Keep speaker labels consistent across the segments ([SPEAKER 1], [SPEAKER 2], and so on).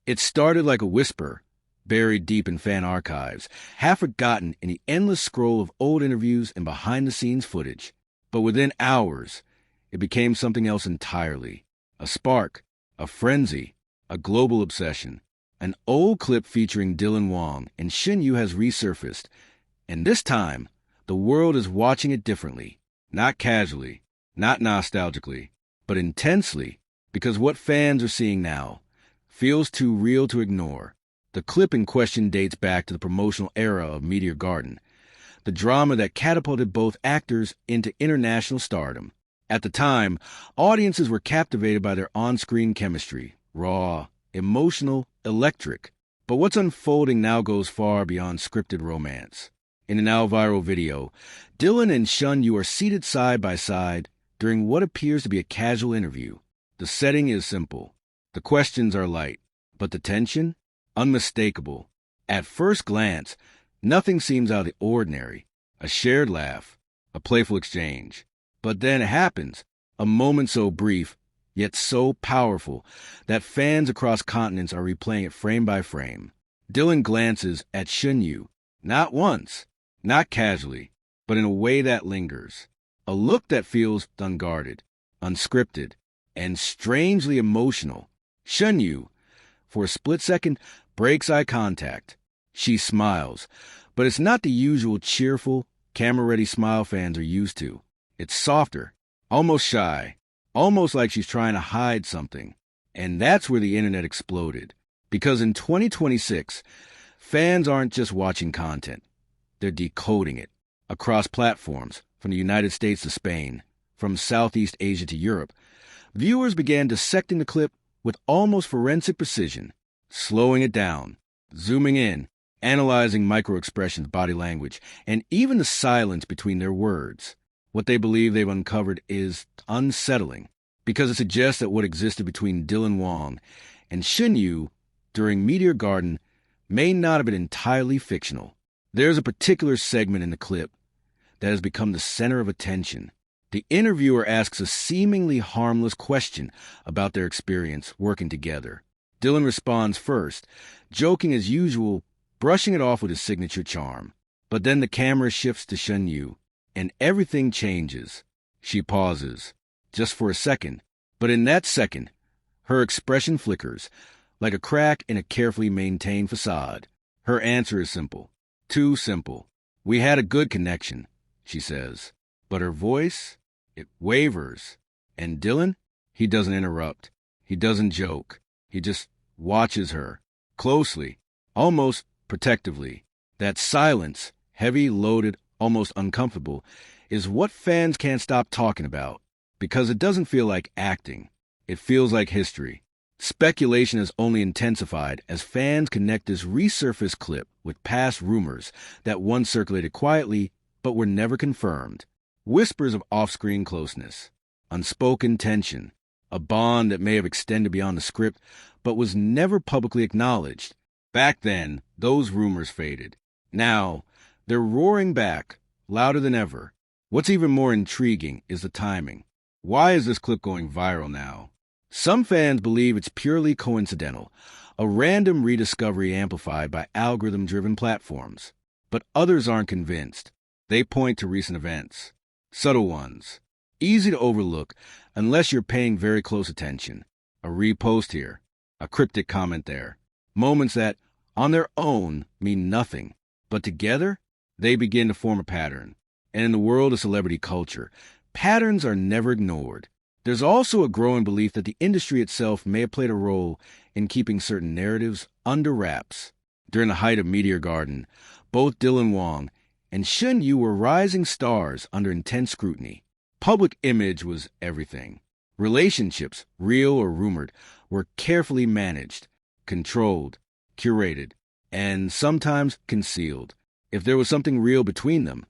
[SPEAKER 1] It started like a whisper, buried deep in fan archives, half forgotten in the endless scroll of old interviews and behind-the-scenes footage. But within hours, it became something else entirely. A spark, a frenzy, a global obsession. An old clip featuring Dylan Wang and Shen Yue has resurfaced, and this time, the world is watching it differently. Not casually, not nostalgically, but intensely, because what fans are seeing now feels too real to ignore. The clip in question dates back to the promotional era of Meteor Garden, the drama that catapulted both actors into international stardom. At the time, audiences were captivated by their on-screen chemistry, raw, emotional, electric. But what's unfolding now goes far beyond scripted romance. In the now viral video, Dylan and Shen Yue are seated side by side during what appears to be a casual interview. The setting is simple. The questions are light, but the tension? Unmistakable. At first glance, nothing seems out of the ordinary. A shared laugh, a playful exchange. But then it happens, a moment so brief, yet so powerful, that fans across continents are replaying it frame by frame. Dylan glances at Shen Yue, not once, not casually, but in a way that lingers. A look that feels unguarded, unscripted, and strangely emotional. Shen Yue, for a split second, breaks eye contact. She smiles, but it's not the usual cheerful, camera-ready smile fans are used to. It's softer, almost shy, almost like she's trying to hide something. And that's where the internet exploded. Because in 2026, fans aren't just watching content. They're decoding it. Across platforms, from the United States to Spain, from Southeast Asia to Europe, viewers began dissecting the clip with almost forensic precision, slowing it down, zooming in, analyzing micro-expressions, body language, and even the silence between their words. What they believe they've uncovered is unsettling, because it suggests that what existed between Dylan Wang and Shen Yue during Meteor Garden may not have been entirely fictional. There's a particular segment in the clip that has become the center of attention. The interviewer asks a seemingly harmless question about their experience working together. Dylan responds first, joking as usual, brushing it off with his signature charm. But then the camera shifts to Shen Yue, and everything changes. She pauses, just for a second, but in that second, her expression flickers, like a crack in a carefully maintained facade. Her answer is simple. Too simple. "We had a good connection," she says. But her voice, it wavers. And Dylan, he doesn't interrupt. He doesn't joke. He just watches her, closely, almost protectively. That silence, heavy, loaded, almost uncomfortable, is what fans can't stop talking about. Because it doesn't feel like acting. It feels like history. Speculation has only intensified as fans connect this resurfaced clip with past rumors that once circulated quietly but were never confirmed. Whispers of off-screen closeness, unspoken tension, a bond that may have extended beyond the script but was never publicly acknowledged. Back then, those rumors faded. Now, they're roaring back, louder than ever. What's even more intriguing is the timing. Why is this clip going viral now? Some fans believe it's purely coincidental, a random rediscovery amplified by algorithm-driven platforms. But others aren't convinced. They point to recent events. Subtle ones. Easy to overlook unless you're paying very close attention. A repost here. A cryptic comment there. Moments that, on their own, mean nothing. But together, they begin to form a pattern. And in the world of celebrity culture, patterns are never ignored. There's also a growing belief that the industry itself may have played a role in keeping certain narratives under wraps. During the height of Meteor Garden, both Dylan Wang and Shen Yue were rising stars under intense scrutiny. Public image was everything. Relationships, real or rumored, were carefully managed, controlled, curated, and sometimes concealed. If there was something real between them,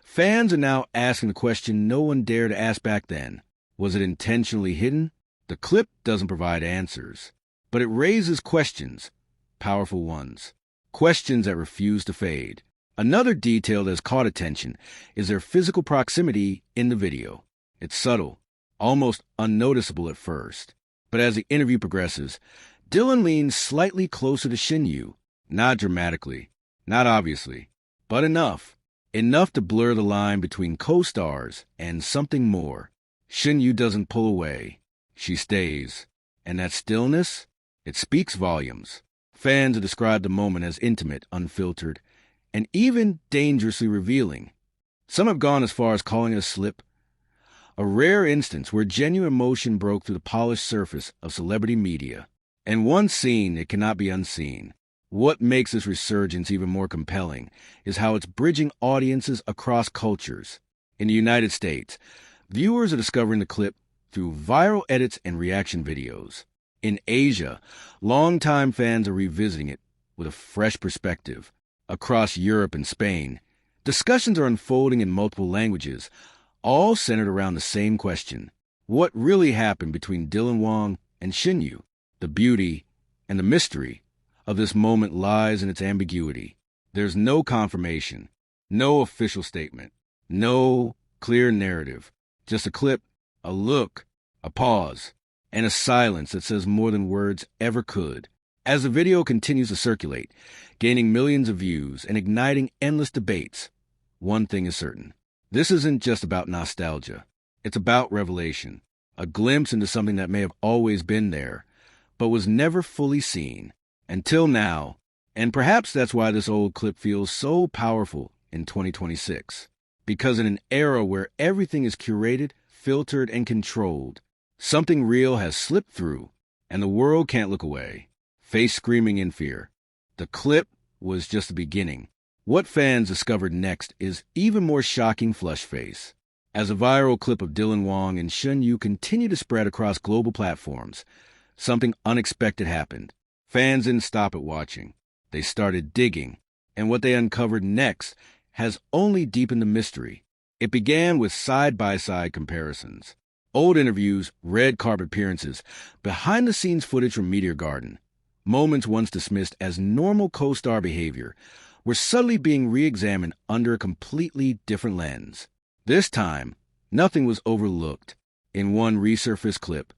[SPEAKER 1] fans are now asking the question no one dared to ask back then. Was it intentionally hidden? The clip doesn't provide answers, but it raises questions, powerful ones, questions that refuse to fade. Another detail that has caught attention is their physical proximity in the video. It's subtle, almost unnoticeable at first, but as the interview progresses, Dylan leans slightly closer to Shen Yue, not dramatically, not obviously, but enough. Enough to blur the line between co-stars and something more. Shen Yue doesn't pull away. She stays. And that stillness, it speaks volumes. Fans have described the moment as intimate, unfiltered, and even dangerously revealing. Some have gone as far as calling it a slip, a rare instance where genuine emotion broke through the polished surface of celebrity media. And once seen, it cannot be unseen. What makes this resurgence even more compelling is how it's bridging audiences across cultures. In the United States, viewers are discovering the clip through viral edits and reaction videos. In Asia, longtime fans are revisiting it with a fresh perspective. Across Europe and Spain, discussions are unfolding in multiple languages, all centered around the same question. What really happened between Dylan Wang and Shen Yue? The beauty and the mystery of this moment lies in its ambiguity. There's no confirmation, no official statement, no clear narrative, just a clip, a look, a pause, and a silence that says more than words ever could. As the video continues to circulate, gaining millions of views and igniting endless debates, one thing is certain. This isn't just about nostalgia. It's about revelation, a glimpse into something that may have always been there, but was never fully seen. Until now, and perhaps that's why this old clip feels so powerful in 2026. Because in an era where everything is curated, filtered, and controlled, something real has slipped through, and the world can't look away, face screaming in fear. The clip was just the beginning. What fans discovered next is even more shocking flush face. As a viral clip of Dylan Wang and Shen Yue continued to spread across global platforms, something unexpected happened. Fans didn't stop at watching. They started digging, and what they uncovered next has only deepened the mystery. It began with side-by-side comparisons. Old interviews, red carpet appearances, behind-the-scenes footage from Meteor Garden. Moments once dismissed as normal co-star behavior were suddenly being re-examined under a completely different lens. This time, nothing was overlooked. In one resurfaced clip,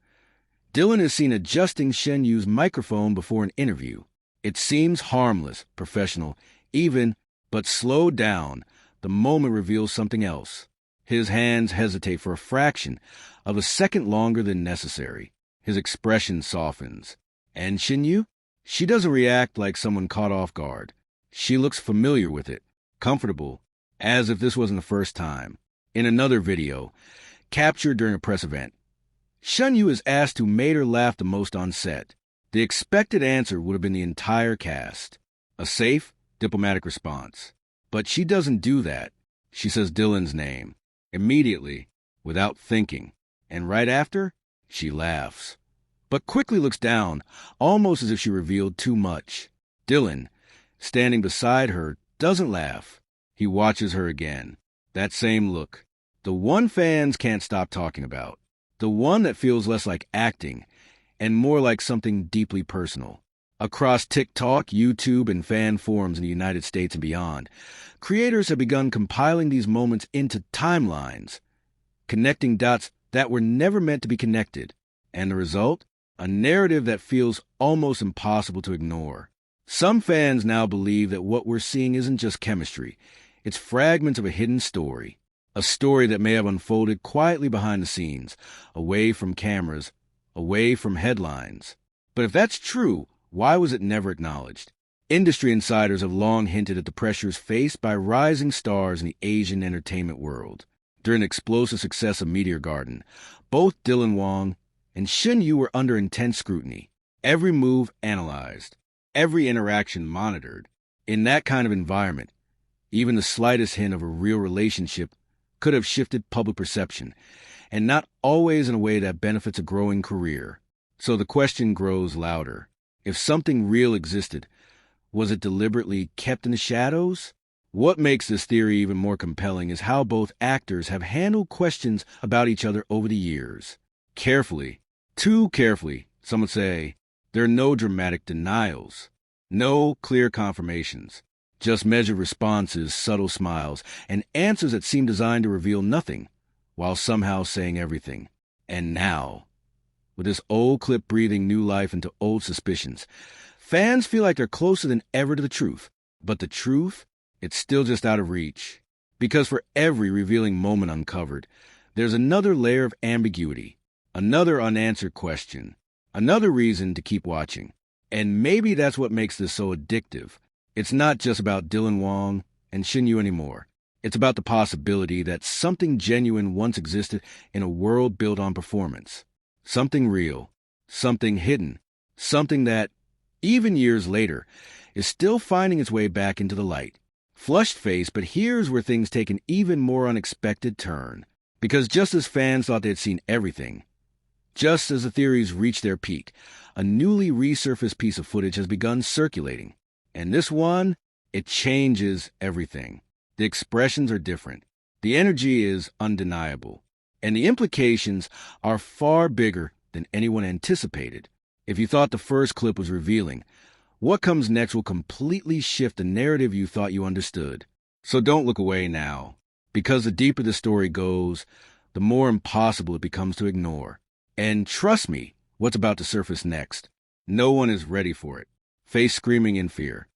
[SPEAKER 1] Dylan is seen adjusting Shen Yue's microphone before an interview. It seems harmless, professional, even, but slowed down, the moment reveals something else. His hands hesitate for a fraction of a second longer than necessary. His expression softens. And Shen Yue? She doesn't react like someone caught off guard. She looks familiar with it, comfortable, as if this wasn't the first time. In another video, captured during a press event, Shen Yue is asked who made her laugh the most on set. The expected answer would have been the entire cast. A safe, diplomatic response. But she doesn't do that. She says Dylan's name, immediately, without thinking. And right after, she laughs. But quickly looks down, almost as if she revealed too much. Dylan, standing beside her, doesn't laugh. He watches her again. That same look. The one fans can't stop talking about. The one that feels less like acting and more like something deeply personal. Across TikTok, YouTube, and fan forums in the United States and beyond, creators have begun compiling these moments into timelines, connecting dots that were never meant to be connected. And the result? A narrative that feels almost impossible to ignore. Some fans now believe that what we're seeing isn't just chemistry. It's fragments of a hidden story. A story that may have unfolded quietly behind the scenes, away from cameras, away from headlines. But if that's true, why was it never acknowledged? Industry insiders have long hinted at the pressures faced by rising stars in the Asian entertainment world. During the explosive success of Meteor Garden, both Dylan Wang and Shen Yue were under intense scrutiny. Every move analyzed, every interaction monitored. In that kind of environment, even the slightest hint of a real relationship could have shifted public perception, and not always in a way that benefits a growing career. So the question grows louder. If something real existed, was it deliberately kept in the shadows? What makes this theory even more compelling is how both actors have handled questions about each other over the years. Carefully, too carefully, some would say. There are no dramatic denials, no clear confirmations. Just measured responses, subtle smiles, and answers that seem designed to reveal nothing, while somehow saying everything. And now, with this old clip breathing new life into old suspicions. Fans feel like they're closer than ever to the truth, but the truth, it's still just out of reach. Because for every revealing moment uncovered, there's another layer of ambiguity, another unanswered question, another reason to keep watching. And maybe that's what makes this so addictive. It's not just about Dylan Wang and Shen Yue anymore. It's about the possibility that something genuine once existed in a world built on performance. Something real, something hidden, something that, even years later, is still finding its way back into the light. Flushed face, but here's where things take an even more unexpected turn. Because just as fans thought they'd seen everything, just as the theories reached their peak, a newly resurfaced piece of footage has begun circulating. And this one, it changes everything. The expressions are different. The energy is undeniable. And the implications are far bigger than anyone anticipated. If you thought the first clip was revealing, what comes next will completely shift the narrative you thought you understood. So don't look away now, because the deeper the story goes, the more impossible it becomes to ignore. And trust me, what's about to surface next. No one is ready for it. Face screaming in fear.